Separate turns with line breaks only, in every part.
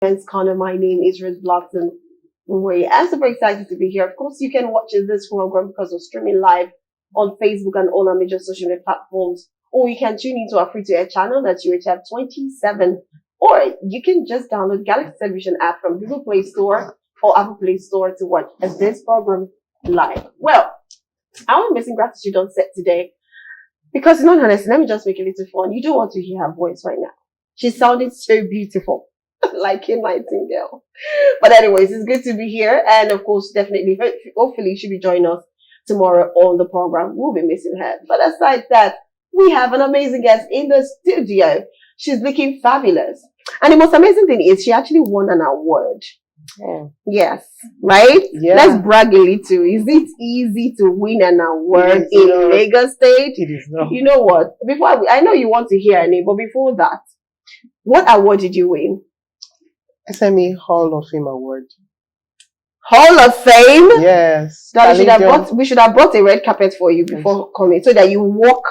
Men's Corner. My name is Rose Blossom. I'm super excited to be here. Of course, you can watch this program because we're streaming live on Facebook and all our major social media platforms. Or you can tune into our free-to-air channel that's UHF 27. Or you can just download Galaxy Television app from Google Play Store or Apple Play Store to watch this program live. Well, our missing gratitude on set today, because in all honesty, let me just make it a little fun. You don't want to hear her voice right now. She sounded so beautiful, like a nightingale. But anyways, it's good to be here. And of course, definitely, hopefully she'll be joining us tomorrow on the program. We'll be missing her. But aside that, we have an amazing guest in the studio. She's looking fabulous. And the most amazing thing is she actually won an award. Oh. Yes, right? Yeah. Let's brag a little. Is it easy to win an award in Lagos State?
It is not.
You know what? I know you want to hear her name, but before that, what award did you win?
SME Hall of Fame award.
Hall of Fame?
Yes.
We should have brought a red carpet for you before coming, so that you walk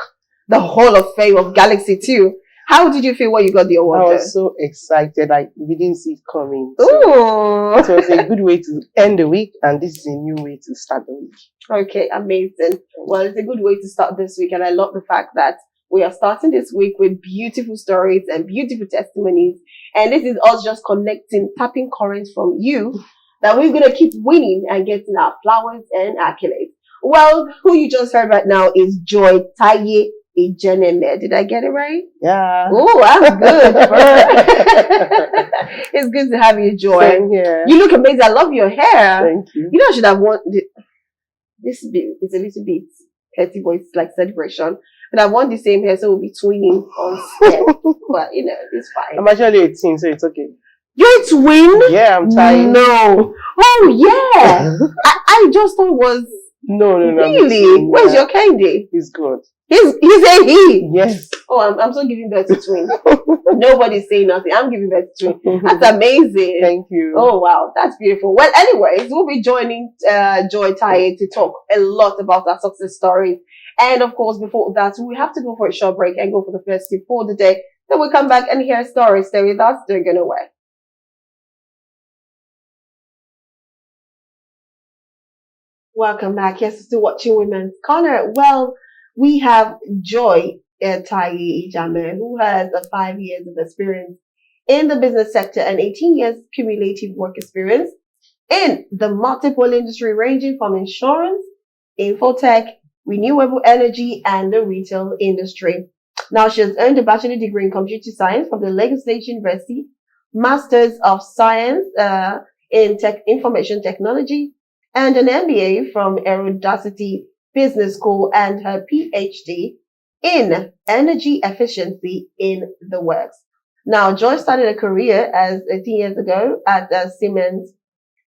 the Hall of Fame of Galaxy too. How did you feel when you got the award?
I was so excited. We didn't see it coming.
So ooh.
It was a good way to end the week, and this is a new way to start the week.
Okay, amazing. Well, it's a good way to start this week, and I love the fact that we are starting this week with beautiful stories and beautiful testimonies. And this is us just connecting, tapping currents from you that we're going to keep winning and getting our flowers and accolades. Well, who you just heard right now is Joy Taiye. Ijeneme. Did I get it right?
Yeah.
Oh, I'm good. It's good to have you, Joy.
Same here.
You look amazing. I love your hair.
Thank you.
You know, I should have worn this bit. It's a little bit petty, but it's like celebration. But I want the same hair, so we'll be twinning on set. But you know, it's fine.
I'm actually 18, so it's okay.
You're a twin?
Yeah, I'm trying.
No. Oh yeah. I just thought it was.
No.
Really? Where's your candy?
He's good.
He's a he.
Yes.
Oh, I'm still giving birth to twin. Nobody's saying nothing. I'm giving birth to twin. That's amazing.
Thank you.
Oh wow, that's beautiful. Well, anyways, we'll be joining Joy Taiye to talk a lot about our success stories. And of course, before that, we have to go for a short break and go for the first tip for the day. Then we'll come back and hear stories. Stay with us. Don't go away. Welcome back. Yes, still watching Women's Corner. Well, we have Joy Taiye Ijeneme, who has 5 years of experience in the business sector and 18 years cumulative work experience in the multiple industry ranging from insurance, infotech, renewable energy, and the retail industry. Now, she has earned a bachelor degree in computer science from the Lagos State University, Masters of Science in Information Technology, and an MBA from Audacity Business School, and her PhD in energy efficiency in the works. Now, Joy started a career as 18 years ago at Siemens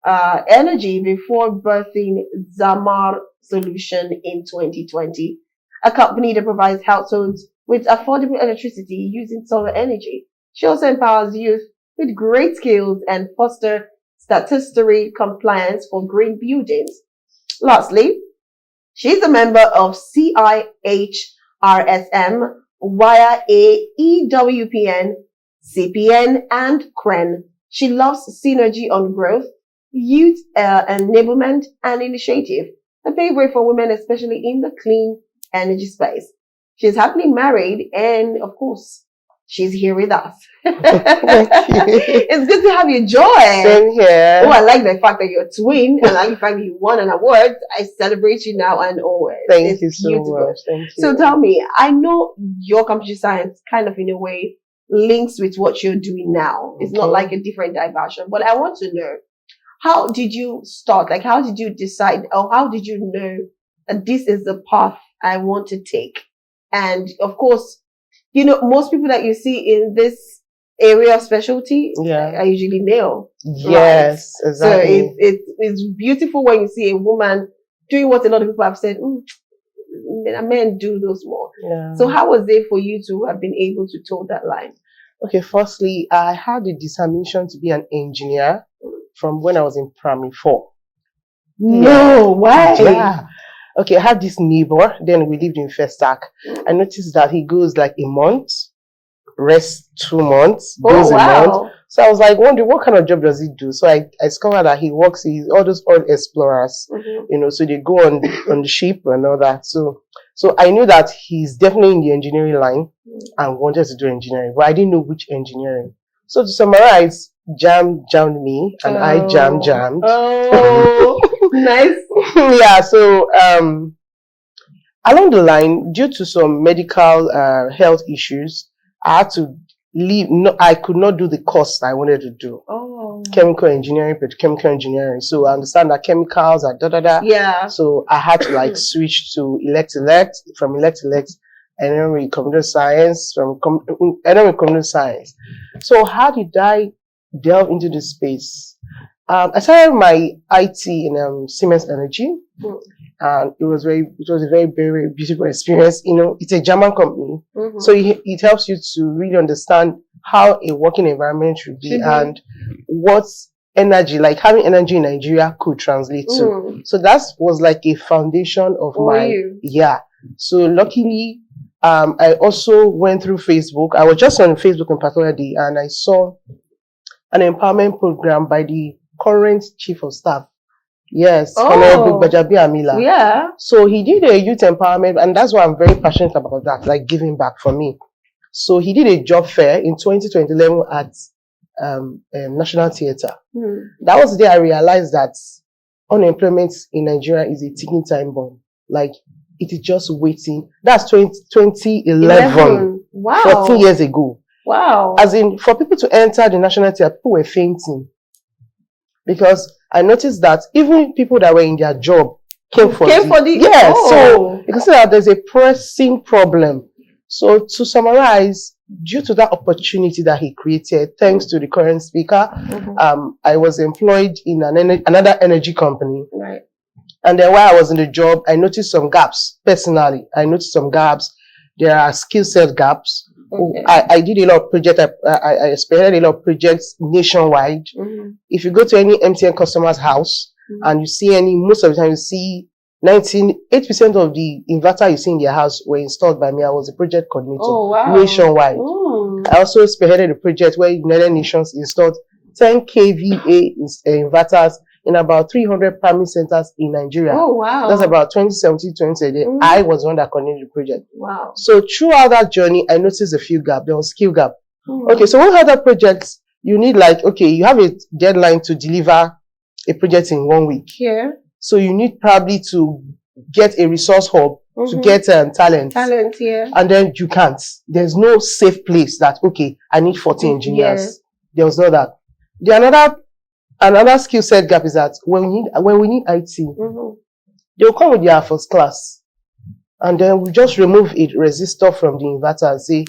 Energy before birthing Zamar Solution in 2020, a company that provides households with affordable electricity using solar energy. She also empowers youth with great skills and foster statutory compliance for green buildings. Lastly, she's a member of CIHRSM via a EWPN, CPN, and CREN. She loves synergy on growth, youth enablement, and initiative, a favorite for women, especially in the clean energy space. She's happily married, and of course, she's here with us. It's good to have you, Joy.
Same here.
Oh, I like the fact that you're a twin, and I like the fact that you won an award. I celebrate you now and always.
Thank you so much. Thank you.
So tell me, I know your computer science kind of in a way links with what you're doing now. It's not like a different diversion, but I want to know, how did you start? Like, how did you decide, or how did you know that this is the path I want to take? And of course, you know, most people that you see in this area of specialty are usually male.
Yes, right? Exactly.
So it's beautiful when you see a woman doing what a lot of people have said, men do those more.
Yeah.
So how was it for you to have been able to toe that line?
Okay, firstly, I had a determination to be an engineer from when I was in primary 4.
No way.
Yeah. Okay, I had this neighbor, then we lived in Festac. I noticed that he goes like a month, rests 2 months, goes a month. So I was like, wondering what kind of job does he do? So I discovered that he's all those oil explorers, so they go on the ship and all that. So I knew that he's definitely in the engineering line and wanted to do engineering, but I didn't know which engineering. So to summarize, jammed me and I jammed.
Oh, nice.
Yeah, so along the line, due to some medical health issues, I had to leave. No, I could not do the course I wanted to do.
Oh.
Chemical engineering, petrochemical engineering. So I understand that chemicals are
Yeah.
So I had to like switch to from elect, and then with computer science, and then with computer science. So how did I delve into this space? I started my IT in Siemens Energy. And it was a very, very beautiful experience. It's a German company, so it helps you to really understand how a working environment should be and what energy, like having energy in Nigeria, could translate to. So that was like a foundation of So luckily, I also went through Facebook. I was just on Facebook in particular day, and I saw an empowerment program by the current chief of staff. Yes, Bajabi Amila.
Yeah.
So he did a youth empowerment, and that's why I'm very passionate about that, like giving back for me. So he did a job fair in 2011 at National Theatre. That was the day I realized that unemployment in Nigeria is a ticking time bomb. Like, it is just waiting. That's 2011.
Wow.
14 years ago.
Wow.
As in, for people to enter the National Theatre, people were fainting. Because I noticed that even people that were in their job came for the
yes.
So you can see that there's a pressing problem. So to summarize, due to that opportunity that he created, thanks to the current speaker, I was employed in another energy company.
Right.
And then while I was in the job, I noticed some gaps. Personally, I noticed some gaps. There are skill set gaps. Okay. I did a lot of projects. I spearheaded a lot of projects nationwide. If you go to any MTN customer's house and you see most of the time you see 98% of the inverter you see in their house were installed by me. I was a project coordinator nationwide. I also spearheaded a project where United Nations installed 10 kVA inverters in about 300 primary centers in Nigeria.
Oh, wow.
That's about 2017, 2018. I was the one that coordinated the project.
Wow.
So throughout that journey, I noticed a few gaps. There was skill gap. Okay, so what other projects you need, you have a deadline to deliver a project in 1 week.
Yeah.
So you need probably to get a resource hub to get talent.
Talent, yeah.
And then you can't. There's no safe place that, okay, I need 40 engineers. Yeah. There was no that. Another skill set gap is that when we need IT, they'll come with their first class. And then we just remove a resistor from the inverter and say,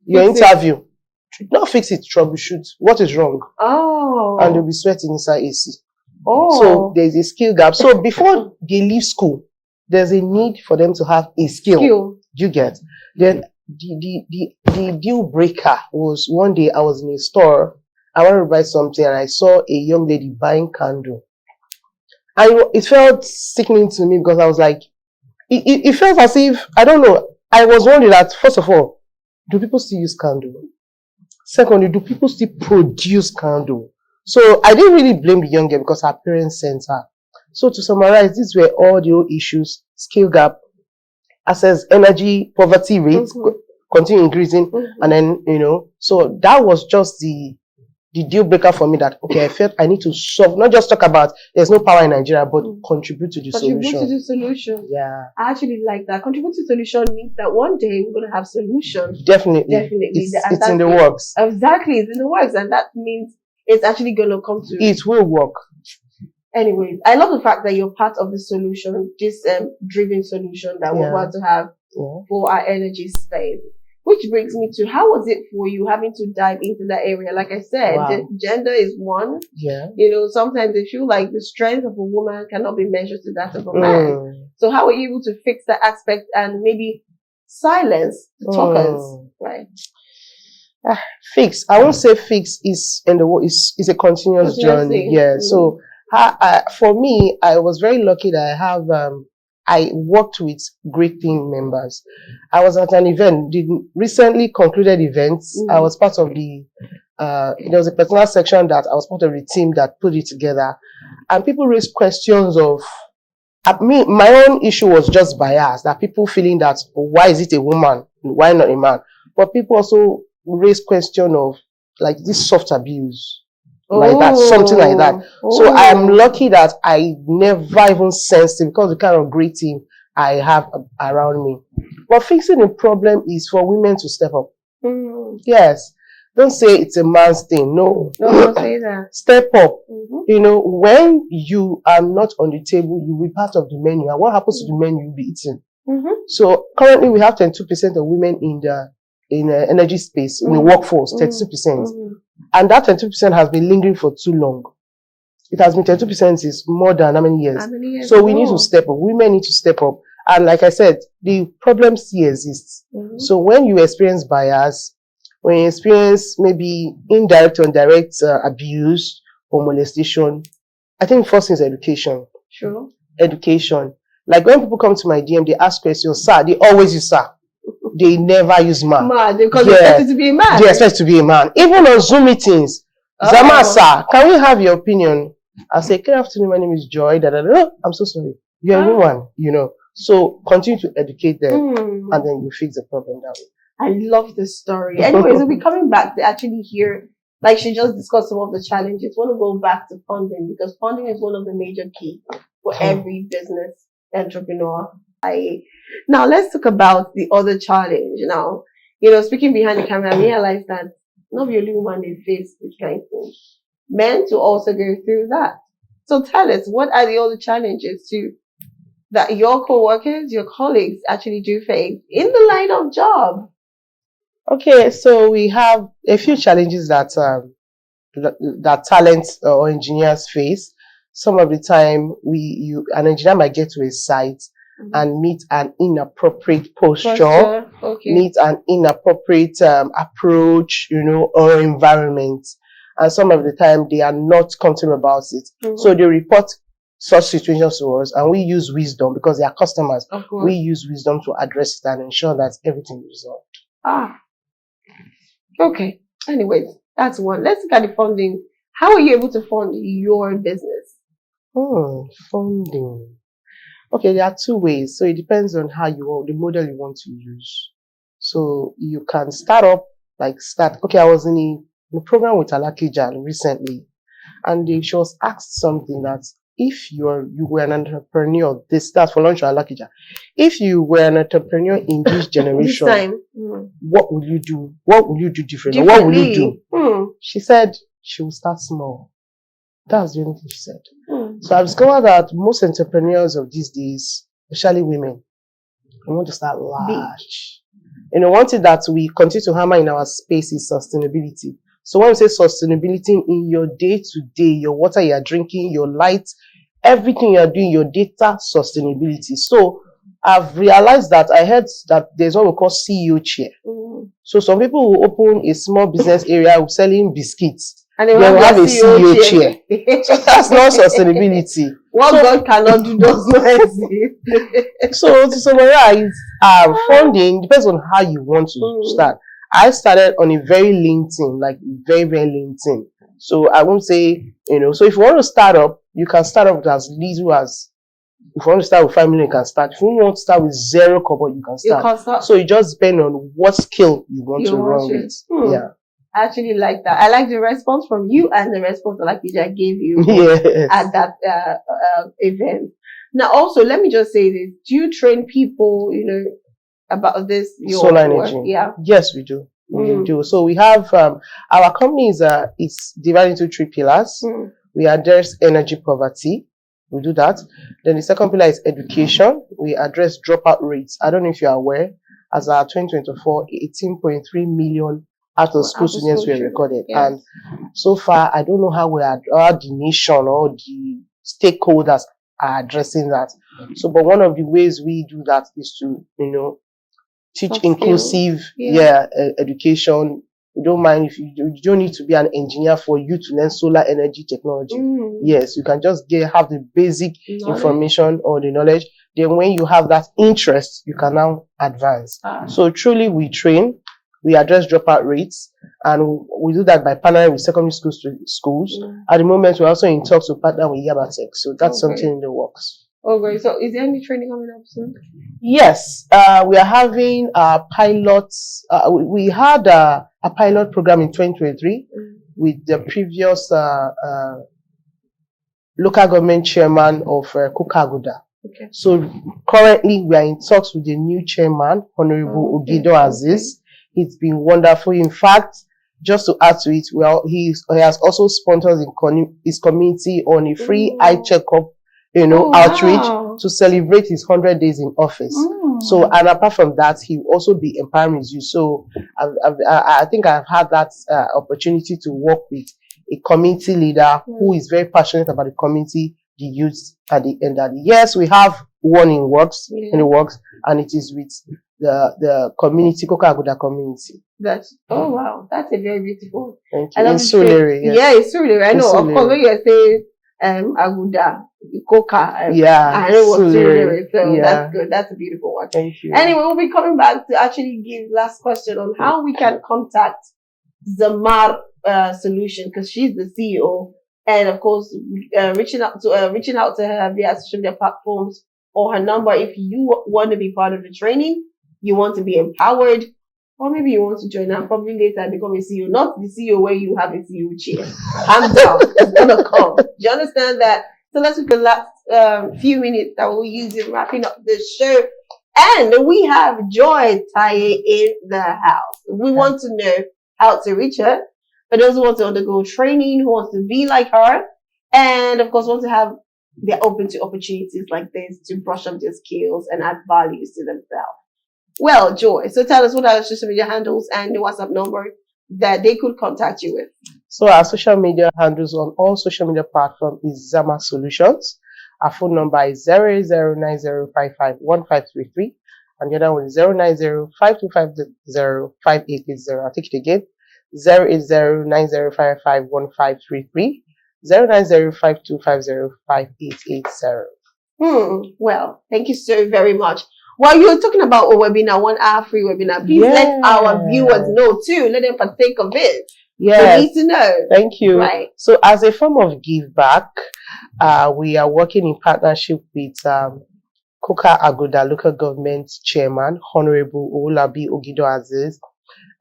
your interview. Not fix it, troubleshoot. What is wrong?
Oh.
And they'll be sweating inside AC.
Oh.
So there's a skill gap. So before they leave school, there's a need for them to have a skill. You get? Then the deal breaker was one day I was in a store. I wanted to buy something and I saw a young lady buying candle. And it felt sickening to me because I was like, it felt as if, I don't know, I was wondering that, first of all, do people still use candle? Secondly, do people still produce candle? So I didn't really blame the young girl because her parents sent her. So to summarize, these were all the old issues: skill gap, access, energy, poverty rates continue increasing. And then, so that was just the deal breaker for me that, okay, I felt I need to solve, not just talk about there's no power in Nigeria, but contribute to the solution.
Contribute to the solution.
Yeah.
I actually like that. Contribute to the solution means that one day we're going to have solutions.
Definitely. It's in the works.
Exactly. It's in the works. And that means it's actually going to come to.
It will work.
Anyways, I love the fact that you're part of the solution, this driven solution that we're about to have for our energy space. Which brings me to, how was it for you having to dive into that area? Like I said, gender is one.
Yeah.
Sometimes they feel like the strength of a woman cannot be measured to that of a man. So how were you able to fix that aspect and maybe silence the talkers? Right.
Fix. I won't say fix is is a continuous journey. Yeah. So for me, I was very lucky that I worked with great team members. I was at an event, the recently concluded event. I was part of the there was a particular section that I was part of the team that put it together, and people raised questions of. My own issue was just bias, that people feeling that why is it a woman, why not a man? But people also raised question of like this soft abuse, like that, something like that. So I am lucky that I never even sensed it because the kind of great team I have around me. But fixing the problem is for women to step up. Yes. Don't say it's a man's thing. No.
Don't say that.
Step up. You know, when you are not on the table, you will be part of the menu. And what happens to the menu, you'll be eaten. So currently we have 22% of women in the energy space, in the workforce, 32%. And that 22% has been lingering for too long. It has been 22% is more than how many years? So we need to step up. Women need to step up. And like I said, the problem still exists. So when you experience bias, when you experience maybe indirect or direct abuse or molestation, I think first thing is education.
Sure.
Education. Like when people come to my DM, they ask questions, sir, they always use sir. They never use man.
Because they expect it to be a man.
They expect to be a man. Even on Zoom meetings, Zama, sir, can we have your opinion? I say, good afternoon, my name is Joy. Oh, I'm so sorry. You're a woman, you know. So continue to educate them and then you fix the problem that way.
I love this story. Anyways, we'll be coming back to actually hear, like she just discussed some of the challenges. I want to go back to funding because funding is one of the major key for every business entrepreneur. Now let's talk about the other challenge. Now, you know, speaking behind the camera, I realized that not the only woman they face this kind of thing. Men to also go through that. So tell us, what are the other challenges that your co-workers, your colleagues actually do face in the line of job?
Okay, so we have a few challenges that talent or engineers face. Some of the time, an engineer might get to a site and meet an inappropriate posture. Meet an inappropriate approach, you know, or environment. And some of the time, they are not comfortable about it. So they report such situations to us, and we use wisdom because they are customers. We use wisdom to address it and ensure that everything is resolved.
Okay. Anyways, that's one. Let's look at the funding. How are you able to fund your business?
Funding. Okay, there are two ways. So it depends on the model you want to use. So you can start up, okay, I was in a program with Alakija recently, and she was asked something that if you were an entrepreneur, that's for lunch or Alakija. If you were an entrepreneur in this generation,
this time,
what will you do? What will you do differently? What will you do? She said she will start small. That's the only thing she said. So I've discovered that most entrepreneurs of these days, especially women, they want to start large. You know, one thing that we continue to hammer in our space is sustainability. So when we say sustainability in your day-to-day, your water you're drinking, your light, everything you're doing, your data sustainability. So I've realized that I heard that there's what we call CEO chair. So some people will open a small business area selling biscuits.
And they will have a CEO chair.
So that's not sustainability.
What God cannot do does not exist.
So to summarize, funding depends on how you want to start. I started on a very lean team, like very, very lean team. So I won't say, you know, so if you want to start up, you can start up with as little as, if you want to start with 5 million, you can start. If you want to start with 0 kobo, you can start. So it just depends on what skill you want to run with. Yeah.
I actually like that. I like the response from you and the response that I gave you at that event. Now, also, let me just say this. Do you train people, you know, about this?
Solar energy.
Yeah.
Yes, we do. We do. So we have, our company is divided into 3 pillars. We address energy poverty. We do that. Then the second pillar is education. We address dropout rates. I don't know if you are aware, as our 2024, 18.3 million out of school students were recorded. Yes. And so far, I don't know how the nation or the stakeholders are addressing that. So, but one of the ways we do that is to, you know, teach inclusive education. We don't mind if you don't need to be an engineer for you to learn solar energy technology. Yes, you can just have the basic information or the knowledge. Then when you have that interest, you can now advance. So truly we train. we address dropout rates, and we do that by partnering with secondary schools. At the moment, we're also in talks to partner with Yabatech, so that's something in the works.
Oh, great. So is there any training coming up soon?
Yes, we are having pilots. We had a pilot program in 2023 with the previous local government chairman of Kokaguda. Okay. So currently we are in talks with the new chairman, Honorable Ogido Aziz. It's been wonderful. In fact, just to add to it, well, he has also sponsored his community on a free eye checkup, outreach to celebrate his 100 days in office. So, and apart from that, he will also be empowering his youth. So, I think I've had that opportunity to work with a community leader who is very passionate about the community, the youth, and the elderly. Yes, we have one in the works, and it is with the community, Kokaguda community.
That's wow, that's a very beautiful.
Thank you. In Sulere, yes.
Yeah, it's Sulere. I know. Of course, when you say Aguda, Koka, I know what Sulere. So that's good. That's a beautiful one.
Thank you.
Anyway, we'll be coming back to actually give last question on how we can contact Zamar Solution, because she's the CEO, and of course, reaching out to her via social media platforms or her number if you want to be part of the training, you want to be empowered, or maybe you want to join and probably later become a CEO, not the CEO where you have a CEO chair. Hands down, it's gonna come. Do you understand that? So let's look at the last few minutes that we'll use in wrapping up the show. And we have Joy Taiye in the house. We want to know how to reach her. For those who want to undergo training, who wants to be like her, and of course want to have, they're open to opportunities like this to brush up their skills and add values to themselves. Well, Joy, so tell us what are the social media handles and the WhatsApp number that they could contact you with.
So our social media handles on all social media platforms is Zama Solutions. Our phone number is 08090551533, and the other one is 09052505880. I'll take it again. 08090551533, 09052505880.
Well, thank you so very much. While you're talking about a webinar, 1 hour free webinar, please let our viewers know too. Let them partake of it.
Yes.
We need to know.
Thank you.
Right.
So as a form of give back, we are working in partnership with Kokaguda local government chairman, Honorable Olabi Ogido Aziz,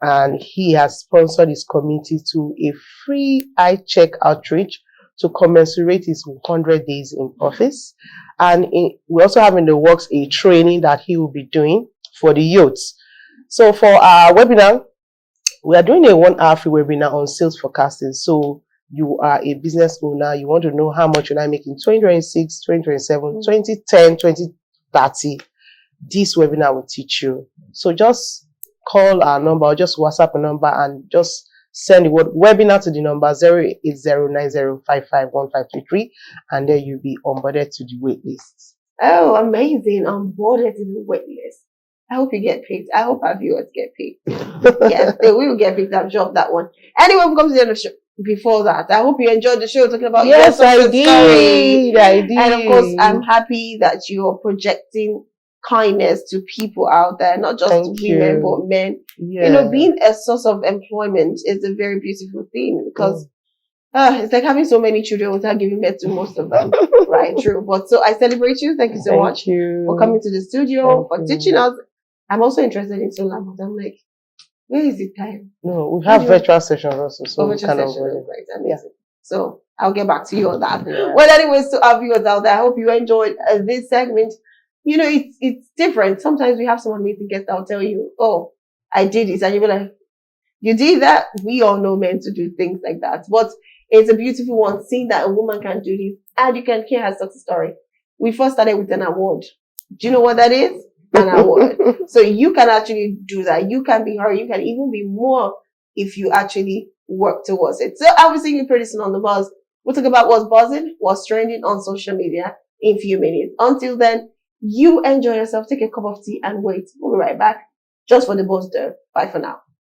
and he has sponsored his community to a free eye check outreach to commensurate his 100 days in office. And we also have in the works a training that he will be doing for the youths. So for our webinar, we are doing a 1 hour free webinar on sales forecasting. So you are a business owner, you want to know how much you're make in 2026, 2027, 2010, 2030. This webinar will teach you. So just call our number or just WhatsApp a number and just send the word webinar to the number 08090551533, and then you'll be onboarded to the wait list.
Oh, amazing. Onboarded to the wait list. I hope you get picked. I hope our viewers get picked. Yes, they will get picked. I'm sure of that one. Anyway, we come to the end of the show. Before that, I hope you enjoyed the show talking about
your success story. I did.
And of course, I'm happy that you're projecting kindness to people out there, not just women but men. Yeah. Being a source of employment is a very beautiful thing, because it's like having so many children without giving birth to most of them. Right? True. But so I celebrate you. Thank you so much for coming to the studio, for teaching us. I'm also interested in solar, but I'm like, where is the time?
No, we have virtual sessions also, so we
virtual sessions, right? Amazing. So I'll get back to you on that. Yeah. Well, anyways, to our viewers out there, I hope you enjoyed this segment. It's different. Sometimes we have some amazing guests that'll tell you, oh, I did this. And you'll be like, you did that? We all know men to do things like that. But it's a beautiful one, seeing that a woman can do this and you can hear her success story. We first started with an award. Do you know what that is? An award. So you can actually do that. You can be her. You can even be more if you actually work towards it. So obviously you're pretty soon on the buzz. We'll talk about what's buzzing, what's trending on social media in a few minutes. Until then, you enjoy yourself, take a cup of tea and wait. We'll be right back just for the buzz though. Bye for now.